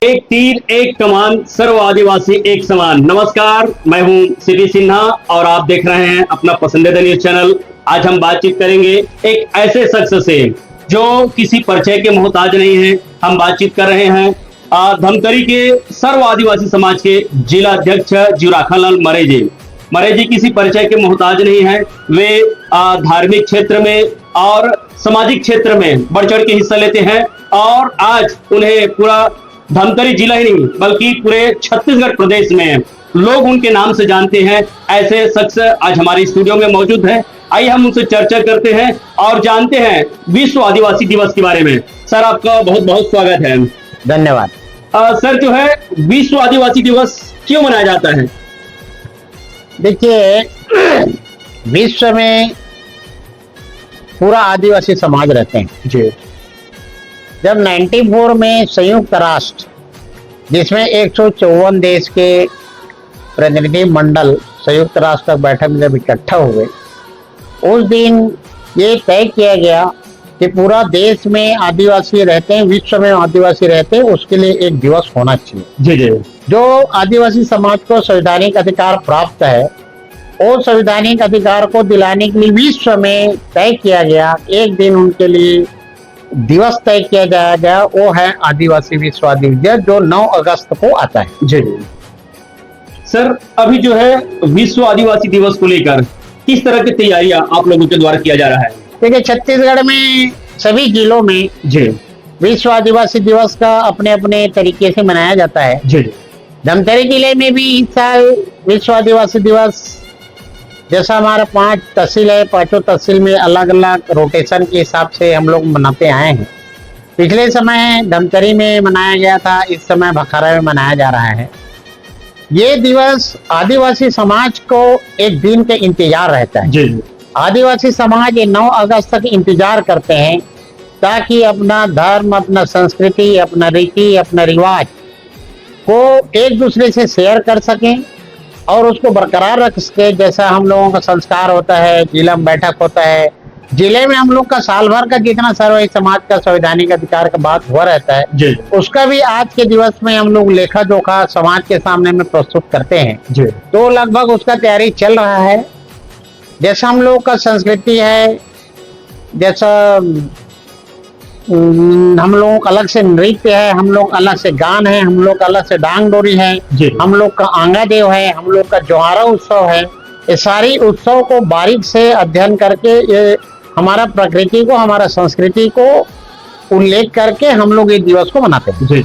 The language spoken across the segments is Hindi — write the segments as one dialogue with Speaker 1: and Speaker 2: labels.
Speaker 1: एक तीर एक कमान, सर्व आदिवासी एक समान। नमस्कार, मैं हूं सिटी सिन्हा और आप देख रहे हैं अपना पसंदीदा न्यूज चैनल। आज हम बातचीत करेंगे एक ऐसे शख्स से जो किसी परिचय के मोहताज नहीं है। हम बातचीत कर रहे हैं धमतरी के सर्व आदिवासी समाज के जिला अध्यक्ष जीवराखालाल मरे जी। मरे जी किसी परिचय के मोहताज नहीं है। वे धार्मिक क्षेत्र में और सामाजिक क्षेत्र में बढ़ चढ़ के हिस्सा लेते हैं और आज उन्हें पूरा धमतरी जिला ही नहीं बल्कि पूरे छत्तीसगढ़ प्रदेश में लोग उनके नाम से जानते हैं। ऐसे शख्स आज हमारे स्टूडियो में मौजूद हैं। आइए हम उनसे चर्चा करते हैं और जानते हैं विश्व आदिवासी दिवस के बारे में। सर, आपका बहुत बहुत स्वागत है।
Speaker 2: धन्यवाद।
Speaker 1: सर, जो है विश्व आदिवासी दिवस क्यों मनाया जाता है?
Speaker 2: देखिए, विश्व में पूरा आदिवासी समाज रहते हैं
Speaker 1: जी।
Speaker 2: जब 94 में संयुक्त राष्ट्र, जिसमें 154 देश के प्रतिनिधि मंडल संयुक्त राष्ट्र बैठक में जब इकट्ठा हुए, उस दिन ये तय किया गया कि पूरा देश में आदिवासी रहते हैं, विश्व में आदिवासी रहते हैं, उसके लिए एक दिवस होना चाहिए।
Speaker 1: जी जी।
Speaker 2: जो आदिवासी समाज को संवैधानिक अधिकार प्राप्त है, वो संवैधानिक अधिकार को दिलाने के लिए विश्व में तय किया गया एक दिन उनके लिए दिवस तय किया जाएगा। वो है आदिवासी विश्व दिवस, जो 9 अगस्त को आता है।
Speaker 1: जी जी। सर, अभी जो है विश्व आदिवासी दिवस को लेकर किस तरह की तैयारियां आप लोगों के द्वारा किया जा रहा है?
Speaker 2: देखिए, छत्तीसगढ़ में सभी जिलों में
Speaker 1: जी
Speaker 2: विश्व आदिवासी दिवस का अपने अपने तरीके से मनाया जाता है।
Speaker 1: जी।
Speaker 2: धमतरी जिले में भी इस साल विश्व आदिवासी दिवस, जैसा हमारा 5 तहसील है, 5 तहसील में अलग अलग रोटेशन के हिसाब से हम लोग मनाते आए हैं। पिछले समय धमतरी में मनाया गया था, इस समय भखारा में मनाया जा रहा है। ये दिवस आदिवासी समाज को एक दिन के इंतजार रहता है।
Speaker 1: जी।
Speaker 2: आदिवासी समाज ये 9 अगस्त तक इंतजार करते हैं ताकि अपना धर्म, अपना संस्कृति, अपना रीति, अपना रिवाज को एक दूसरे से शेयर कर सकें और उसको बरकरार रख सके। जैसा हम लोगों का संस्कार होता है, जिला में बैठक होता है, जिले में हम लोग का साल भर का जितना सर्व समाज का संवैधानिक अधिकार का बात हुआ रहता है,
Speaker 1: जी।
Speaker 2: उसका भी आज के दिवस में हम लोग लेखा जोखा समाज के सामने में प्रस्तुत करते हैं।
Speaker 1: जी।
Speaker 2: तो लगभग उसका तैयारी चल रहा है। जैसा हम लोग का संस्कृति है, जैसा हम लोगों का अलग से नृत्य है, हम लोग अलग से गान है, हम लोग अलग से डांग डोरी है, हम लोग का आंगा देव है, हम लोग का जोहारा उत्सव है। ये सारी उत्सव को बारीक से अध्ययन करके ये हमारा प्रकृति को, हमारा संस्कृति को उल्लेख करके हम लोग इस दिवस को मनाते हैं।
Speaker 1: जी।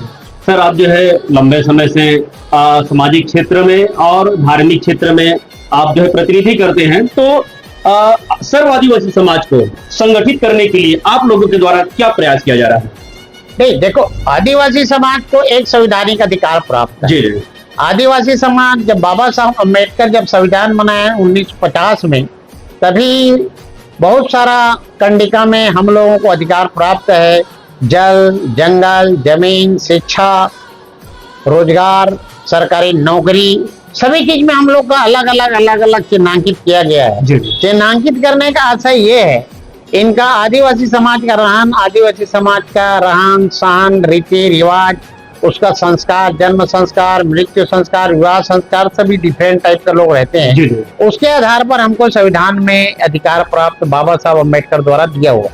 Speaker 1: सर, आप जो है लंबे समय से सामाजिक क्षेत्र में और धार्मिक क्षेत्र में आप जो है प्रतिनिधि करते हैं, तो सर्व आदिवासी समाज को संगठित करने के लिए आप लोगों के द्वारा क्या प्रयास किया जा रहा है?
Speaker 2: नहीं, देखो, आदिवासी समाज को एक संवैधानिक अधिकार प्राप्त है।
Speaker 1: जी।
Speaker 2: आदिवासी समाज, जब बाबा साहब अम्बेडकर जब संविधान बनाया 1950 में, तभी बहुत सारा कंडिका में हम लोगों को अधिकार प्राप्त है। जल, जंगल, जमीन, शिक्षा, रोजगार, सरकारी नौकरी, सभी चीज में हम लोग का अलग अलग चिन्हांकित किया गया है। चिन्हांकित करने का आशय ये है, इनका आदिवासी समाज का रहन सहन, रीति रिवाज, उसका संस्कार, जन्म संस्कार, मृत्यु संस्कार, विवाह संस्कार, सभी डिफरेंट टाइप के लोग रहते हैं। उसके आधार पर हमको संविधान में अधिकार प्राप्त बाबा साहब अम्बेडकर द्वारा दिया हुआ।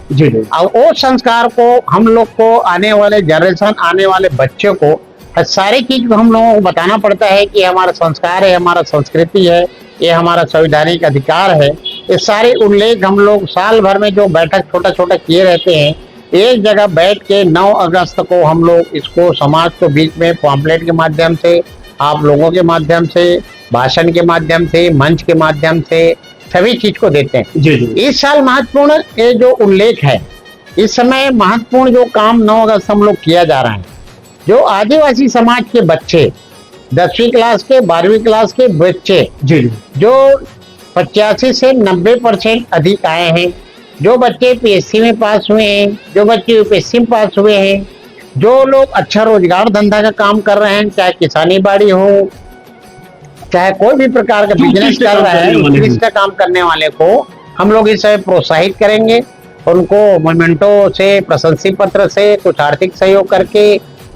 Speaker 2: और वो संस्कार को हम लोग को, आने वाले जनरेशन, आने वाले बच्चों को सारी चीज को हम लोगों को बताना पड़ता है कि हमारा संस्कार है, हमारा संस्कृति है, ये हमारा संवैधानिक अधिकार है। ये सारे उल्लेख हम लोग साल भर में जो बैठक छोटा छोटा किए रहते हैं, एक जगह बैठ के 9 अगस्त को हम लोग इसको समाज को बीच में पॉम्पलेट के माध्यम से, आप लोगों के माध्यम से, भाषण के माध्यम से, मंच के माध्यम से सभी चीज को देते हैं।
Speaker 1: जी।
Speaker 2: इस साल महत्वपूर्ण ये जो उल्लेख है, इस समय महत्वपूर्ण जो काम 9 अगस्त हम लोग किया जा रहा है, जो आदिवासी समाज के बच्चे 10वीं क्लास के, 12वीं क्लास के बच्चे, जो 85 से 90% अधिक आए हैं, जो बच्चे पीएससी में पास हुए हैं, जो बच्चे यूपीएससी में पास हुए हैं, जो लोग अच्छा रोजगार धंधा का काम कर रहे हैं, चाहे किसानी बाड़ी हो, चाहे कोई भी प्रकार का बिजनेस कर रहा है, उत्कृष्ट काम करने वाले को हम लोग इस समय प्रोत्साहित करेंगे। उनको मोमेंटो से, प्रशंसी पत्र से, कुछ आर्थिक सहयोग करके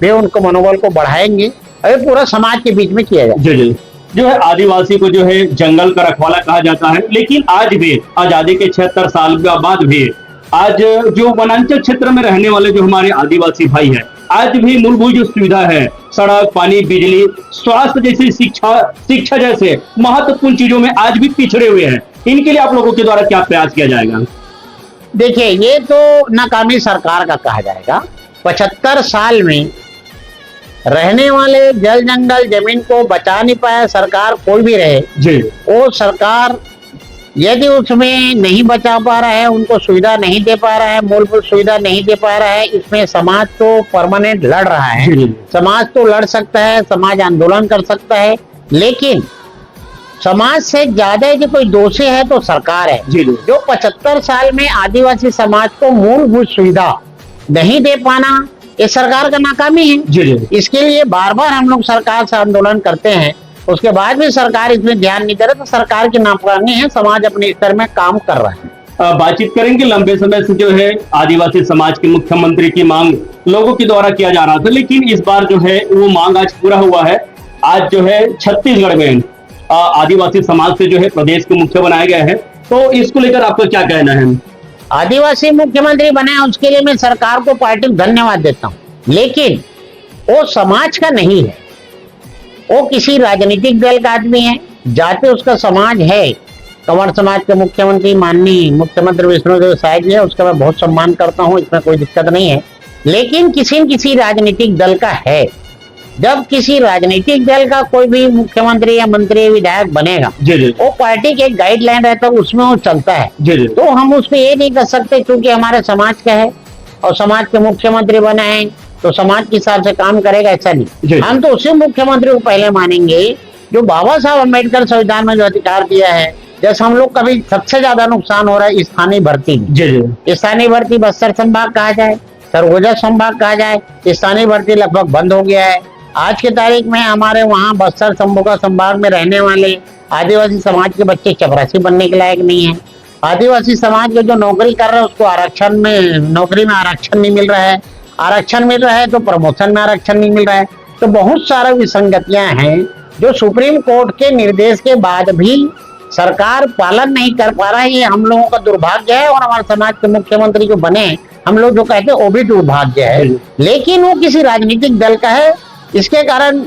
Speaker 2: भी उनको मनोबल को बढ़ाएंगे और ये पूरा समाज के बीच में किया जाए।
Speaker 1: जी जी। जो है आदिवासी को जो है जंगल का रखवाला कहा जाता है, लेकिन आज भी आजादी के 76 साल के बाद भी आज जो वनांचल क्षेत्र में रहने वाले जो हमारे आदिवासी भाई हैं, आज भी मूलभूत जो सुविधा है, सड़क, पानी, बिजली, स्वास्थ्य जैसी शिक्षा जैसे महत्वपूर्ण चीजों में आज भी पिछड़े हुए हैं। इनके लिए आप लोगों के द्वारा क्या प्रयास किया जाएगा?
Speaker 2: देखिए, ये तो नाकामी सरकार का कहा जाएगा। 75 साल में रहने वाले जल जंगल जमीन को बचा नहीं पाया सरकार, कोई भी रहे
Speaker 1: जी।
Speaker 2: वो सरकार यदि उसमें नहीं बचा पा रहा है, उनको सुविधा नहीं दे पा रहा है, मूलभूत सुविधा नहीं दे पा रहा है, इसमें समाज तो परमानेंट लड़ रहा है।
Speaker 1: जी।
Speaker 2: समाज तो लड़ सकता है, समाज आंदोलन कर सकता है, लेकिन समाज से ज्यादा यदि कोई दोषी है तो सरकार है,
Speaker 1: जी।
Speaker 2: जो 75 साल में आदिवासी समाज को मूलभूत सुविधा नहीं दे पाना, ये सरकार का नाकामी है।
Speaker 1: जी जी।
Speaker 2: इसके लिए बार बार हम लोग सरकार से आंदोलन करते हैं, उसके बाद भी सरकार इसमें ध्यान नहीं दे रही, तो सरकार की नाकामी है। समाज अपने स्तर में काम कर रहा है।
Speaker 1: बातचीत करेंगे। लंबे समय से जो है आदिवासी समाज के मुख्यमंत्री की मांग लोगों के द्वारा किया जा रहा था, लेकिन इस बार जो है वो मांग आज पूरा हुआ है। आज जो है छत्तीसगढ़ में आदिवासी समाज से जो है प्रदेश के मुख्य बनाया गया है, तो इसको लेकर आपका क्या कहना है?
Speaker 2: आदिवासी मुख्यमंत्री बने, उसके लिए मैं सरकार को, पार्टी को धन्यवाद देता हूँ, लेकिन वो समाज का नहीं है, वो किसी राजनीतिक दल का आदमी है। जाति उसका समाज है। कंवर समाज के मुख्यमंत्री माननीय मुख्यमंत्री विष्णुदेव साय जी है, उसका मैं बहुत सम्मान करता हूँ, इसमें कोई दिक्कत नहीं है, लेकिन किसी न किसी राजनीतिक दल का है। जब किसी राजनीतिक दल का कोई भी मुख्यमंत्री या मंत्री विधायक बनेगा,
Speaker 1: जी जी।
Speaker 2: वो पार्टी के एक गाइडलाइन रहता है, उसमें वो चलता है।
Speaker 1: जी जी।
Speaker 2: तो हम उसमें ये नहीं कर सकते क्योंकि हमारे समाज का है और समाज के मुख्यमंत्री बने हैं तो समाज के हिसाब से काम करेगा, ऐसा नहीं। हम तो उसी मुख्यमंत्री को पहले मानेंगे जो बाबा साहब अम्बेडकर संविधान में जो अधिकार दिया है। जैसे हम लोग कभी सबसे ज्यादा नुकसान हो रहा है स्थानीय भर्ती में।
Speaker 1: जी जी।
Speaker 2: स्थानीय भर्ती बस्तर संभाग कहा जाए, सरगुजा संभाग कहा जाए, स्थानीय भर्ती लगभग बंद हो गया है। आज की तारीख में हमारे वहाँ बस्तर संभाग में रहने वाले आदिवासी समाज के बच्चे चपरासी बनने के लायक नहीं है। आदिवासी समाज के जो नौकरी कर रहे हैं उसको आरक्षण में, नौकरी में आरक्षण नहीं मिल रहा है। आरक्षण मिल रहा है तो प्रमोशन में आरक्षण नहीं मिल रहा है। तो बहुत सारा विसंगतियां हैं जो सुप्रीम कोर्ट के निर्देश के बाद भी सरकार पालन नहीं कर पा रहा है। ये हम लोगों का दुर्भाग्य है और हमारे समाज के मुख्यमंत्री जो बने, हम लोग जो कहते हैं वो भी दुर्भाग्य है, लेकिन वो किसी राजनीतिक दल का है। इसके कारण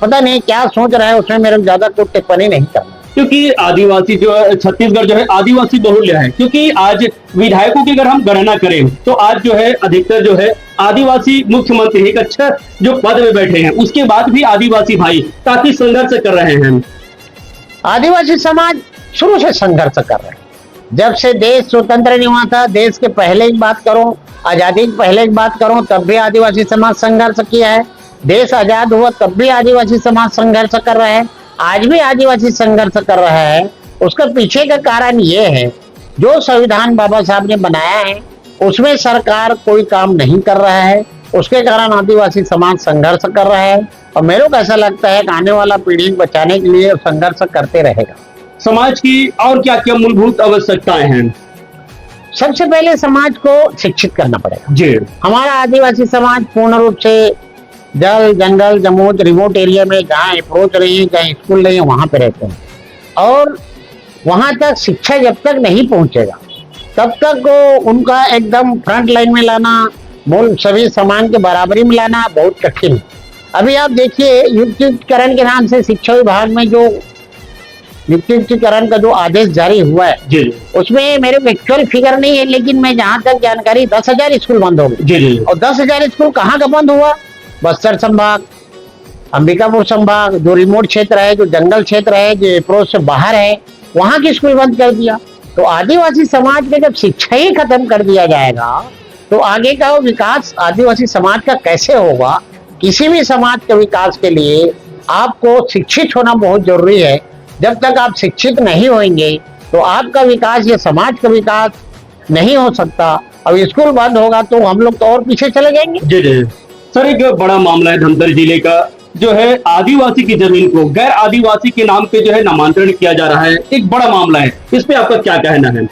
Speaker 2: पता नहीं क्या सोच रहा है, उसमें मेरे ज्यादा कोई टिप्पणी नहीं करना,
Speaker 1: क्योंकि आदिवासी जो छत्तीसगढ़ जो है आदिवासी बहुल्य है। क्योंकि आज विधायकों की अगर हम गणना करें तो आज जो है अधिकतर जो है आदिवासी मुख्यमंत्री एक अच्छा जो पद में बैठे हैं, उसके बाद भी आदिवासी भाई काफी संघर्ष कर रहे हैं।
Speaker 2: आदिवासी समाज शुरू से संघर्ष कर रहे हैं। जब से देश स्वतंत्र नहीं हुआ था, देश के पहले की बात करो, आजादी के पहले की बात करो, तब भी आदिवासी समाज संघर्ष किया है। देश आजाद हुआ तब भी आदिवासी समाज संघर्ष कर रहा है, आज भी आदिवासी संघर्ष कर रहा है। उसका पीछे का कारण ये है, जो संविधान बाबा साहब ने बनाया है उसमें सरकार कोई काम नहीं कर रहा है, उसके कारण आदिवासी समाज संघर्ष कर रहा है। और मेरे को ऐसा लगता है कि आने वाला पीढ़ी को बचाने के लिए संघर्ष करते रहेगा।
Speaker 1: समाज की और क्या क्या मूलभूत आवश्यकताएं हैं?
Speaker 2: सबसे पहले समाज को शिक्षित करना पड़ेगा।
Speaker 1: जी।
Speaker 2: हमारा आदिवासी समाज पूर्ण रूप से जल जंगल जमूत रिमोट एरिया में जहाँ अप्रोच रही है, जहाँ स्कूल नहीं है, वहां पे रहते हैं, और वहां तक शिक्षा जब तक नहीं पहुंचेगा तब तक वो उनका एकदम फ्रंट लाइन में लाना, मूल सभी समान के बराबरी में लाना बहुत कठिन है। अभी आप देखिए, युक्तिकरण के नाम से शिक्षा विभाग में जो युक्तिकरण का जो आदेश जारी हुआ है,
Speaker 1: जी,
Speaker 2: उसमें मेरे एक्चुअल फिगर नहीं है, लेकिन मैं जहां तक जानकारी 10,000 स्कूल बंद हो गए।
Speaker 1: जी।
Speaker 2: और 10,000 स्कूल कहाँ का बंद हुआ? बस्तर संभाग, अंबिकापुर संभाग, जो रिमोट क्षेत्र है, जो जंगल क्षेत्र है, जो अप्रोच से बाहर है, वहां की स्कूल बंद कर दिया। तो आदिवासी समाज में जब शिक्षा ही खत्म कर दिया जाएगा तो आगे का विकास आदिवासी समाज का कैसे होगा? किसी भी समाज के विकास के लिए आपको शिक्षित होना बहुत जरूरी है। जब तक आप शिक्षित नहीं होंगे तो आपका विकास, ये समाज का विकास नहीं हो सकता। अब स्कूल बंद होगा तो हम लोग तो और पीछे चले जाएंगे।
Speaker 1: जी जी। सर, एक बड़ा मामला है धमतरी जिले का, जो है आदिवासी की जमीन को गैर आदिवासी के नाम पे जो है नामांतरण किया जा रहा है, एक बड़ा मामला है। इस पे आपका क्या कहना है?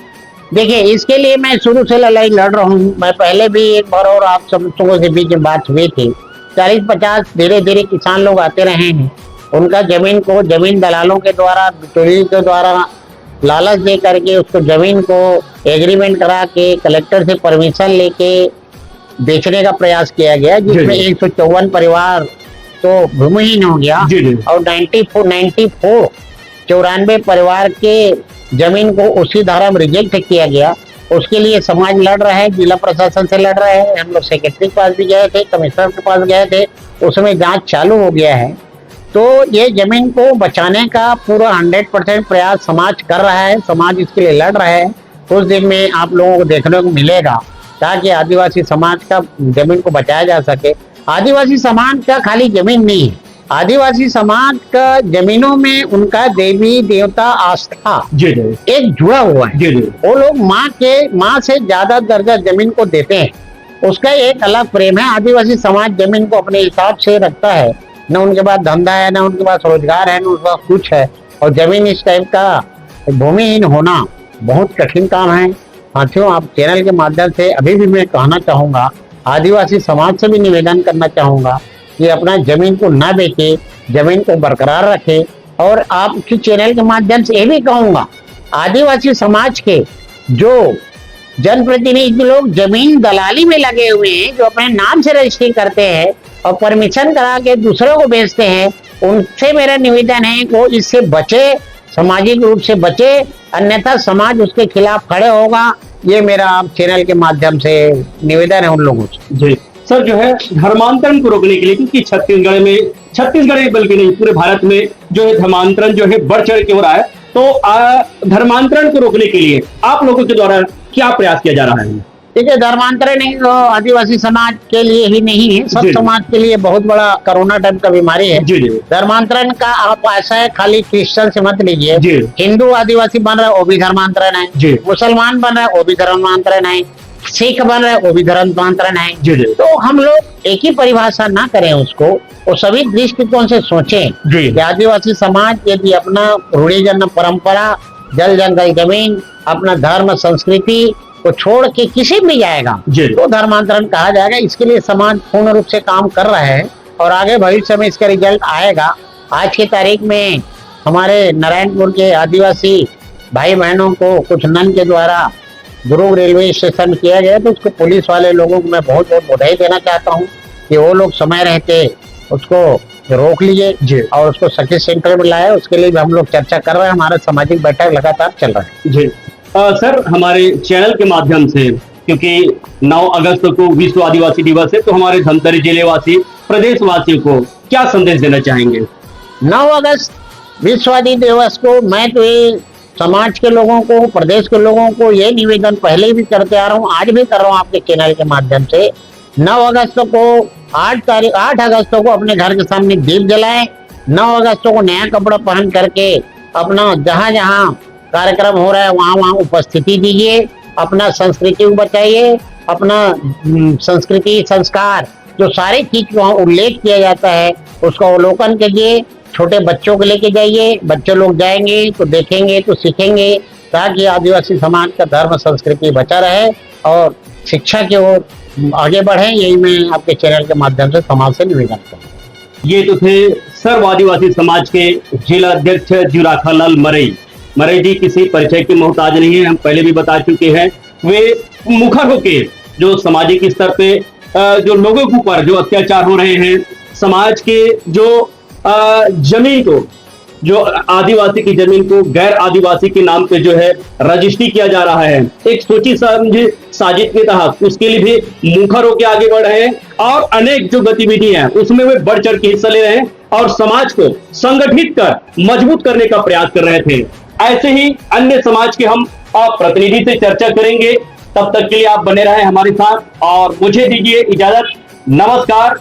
Speaker 2: देखिए, इसके लिए मैं शुरू से लड़ाई लड़ रहा हूँ। मैं पहले भी एक बार और आप सब लोगों के बीच में बात हुई थी 40-50 धीरे धीरे किसान लोग आते रहे हैं। उनका जमीन को जमीन दलालों के द्वारा, बिचौलियों के द्वारा लालच दे करके उसको जमीन को एग्रीमेंट करा के कलेक्टर से परमिशन लेके बेचने का प्रयास किया गया, जिसमें 154 परिवार तो भूमिहीन हो गया
Speaker 1: जी जी
Speaker 2: और 94 परिवार के जमीन को उसी धारा में रिजेक्ट किया गया। उसके लिए समाज लड़ रहा है, जिला प्रशासन से लड़ रहे हैं। हम लोग सेक्रेटरी के पास भी गए थे, कमिश्नर के पास गए थे, उसमें जांच चालू हो गया है। तो ये जमीन को बचाने का पूरा 100% प्रयास समाज कर रहा है, समाज इसके लिए लड़ रहा है। कुछ दिन में आप लोगों को देखने को मिलेगा, ताकि आदिवासी समाज का जमीन को बचाया जा सके। आदिवासी समाज का खाली जमीन नहीं है, आदिवासी समाज का जमीनों में उनका देवी देवता आस्था
Speaker 1: जी जी
Speaker 2: एक जुड़ा हुआ है।
Speaker 1: जी जी
Speaker 2: वो लोग माँ से ज्यादा दर्जा जमीन को देते हैं, उसका एक अलग प्रेम है। आदिवासी समाज जमीन को अपने हिसाब से रखता है, न उनके पास धंधा है, न उनके पास रोजगार है, न उनके पास कुछ है। और जमीन इस टाइप का भूमिहीन होना बहुत कठिन काम है। साथियों, आप चैनल के माध्यम से अभी भी मैं कहना चाहूंगा, आदिवासी समाज से भी निवेदन करना चाहूंगा कि अपना जमीन को ना बेचे, जमीन को बरकरार रखे। और आपके चैनल के माध्यम से ये भी कहूंगा, आदिवासी समाज के जो जनप्रतिनिधि लोग जमीन दलाली में लगे हुए हैं, जो अपने नाम से रजिस्ट्री करते हैं और परमिशन करा के दूसरों को बेचते हैं, उनसे मेरा निवेदन है कि वो इससे बचे, सामाजिक रूप से बचे, अन्यथा समाज उसके खिलाफ खड़े होगा। ये मेरा आप चैनल के माध्यम से निवेदन है उन लोगों से।
Speaker 1: जी सर, जो है धर्मांतरण को रोकने के लिए, क्योंकि छत्तीसगढ़ बल्कि नहीं पूरे भारत में जो है धर्मांतरण जो है बढ़ चढ़ के हो रहा है, तो धर्मांतरण को रोकने के लिए आप लोगों के द्वारा क्या प्रयास किया जा रहा है?
Speaker 2: देखिए, धर्मांतरण नहीं तो आदिवासी समाज के लिए ही नहीं है, सब
Speaker 1: जी।
Speaker 2: समाज के लिए बहुत बड़ा कोरोना टाइप का बीमारी है।
Speaker 1: जी जी
Speaker 2: धर्मांतरण का आप ऐसा है, खाली क्रिश्चियन से मत लीजिए।
Speaker 1: जी।
Speaker 2: हिंदू आदिवासी बन रहा है, वो भी धर्मांतरण है।
Speaker 1: जी।
Speaker 2: मुसलमान बन रहा है, वो भी धर्मांतरण है। सिख बन रहा है, वो भी धर्मांतरण है।
Speaker 1: जी जी
Speaker 2: तो हम लोग एक ही परिभाषा ना करें उसको, वो सभी दृष्टिकोण से सोचें
Speaker 1: जी
Speaker 2: कि आदिवासी समाज यदि अपना रूढ़िजन्य परंपरा, जल जंगल जमीन, अपना धर्म संस्कृति को छोड़ के किसी भी जाएगा
Speaker 1: जी।
Speaker 2: तो धर्मांतरण कहा जाएगा। इसके लिए समाज पूर्ण रूप से काम कर रहा है और आगे भविष्य में इसका रिजल्ट आएगा। आज की तारीख में हमारे नारायणपुर के आदिवासी भाई बहनों को कुछ नन के द्वारा दुर्ग रेलवे स्टेशन किया गया, तो उसको पुलिस वाले लोगों को मैं बहुत बहुत बधाई देना चाहता हूँ कि वो लोग समय रहते उसको रोक लिए
Speaker 1: जी।
Speaker 2: और उसको सखी सेंटर में लाए। उसके लिए भी हम लोग चर्चा कर रहे हैं, हमारा सामाजिक बैठक लगातार चल रहा है।
Speaker 1: जी सर, हमारे चैनल के माध्यम से, क्योंकि 9 अगस्त को विश्व आदिवासी दिवस है, तो हमारे धमतरी जिले वासी, प्रदेशवासियों को क्या संदेश देना चाहेंगे?
Speaker 2: 9 अगस्त विश्व आदिवासी दिवस को मैं तो ये समाज के लोगों को, प्रदेश के लोगों को ये निवेदन पहले भी करते आ रहा हूँ, आज भी कर रहा हूँ आपके चैनल के माध्यम से। 9 अगस्त को 8 अगस्त को अपने घर के सामने दीप जलाएं। 9 अगस्त को नया कपड़ा पहन करके अपना जहाँ जहाँ कार्यक्रम हो रहा है वहाँ वहाँ उपस्थिति दीजिए। अपना संस्कृति को बचाइए, अपना संस्कृति संस्कार जो सारी चीज को वहाँ उल्लेख किया जाता है उसका अवलोकन कीजिए। छोटे बच्चों को लेके जाइए, बच्चे लोग जाएंगे तो देखेंगे तो सीखेंगे, ताकि आदिवासी समाज का धर्म संस्कृति बचा रहे और शिक्षा की ओर आगे बढ़े। यही मैं आपके चैनल के माध्यम से समाज से निवेदन करता हूँ।
Speaker 1: ये तो थे सर्व आदिवासी समाज के जिला अध्यक्ष जुराखालाल मरई। मरई जी किसी परिचय के मोहताज नहीं है, हम पहले भी बता चुके हैं। वे मुखर होके जो सामाजिक स्तर पे जो लोगों के ऊपर जो अत्याचार हो रहे हैं, समाज के जो जमीन को, जो आदिवासी की जमीन को गैर आदिवासी के नाम पे जो है रजिस्ट्री किया जा रहा है, एक सोची समझी साजिश के तहत उसके लिए भी मुखर होकर आगे बढ़ रहे हैं और अनेक जो गतिविधि हैं उसमें वे बढ़ चढ़ के हिस्सा ले रहे हैं और समाज को संगठित कर मजबूत करने का प्रयास कर रहे थे। ऐसे ही अन्य समाज के हम प्रतिनिधि से चर्चा करेंगे। तब तक के लिए आप बने रहे हमारे साथ और मुझे दीजिए इजाजत। नमस्कार।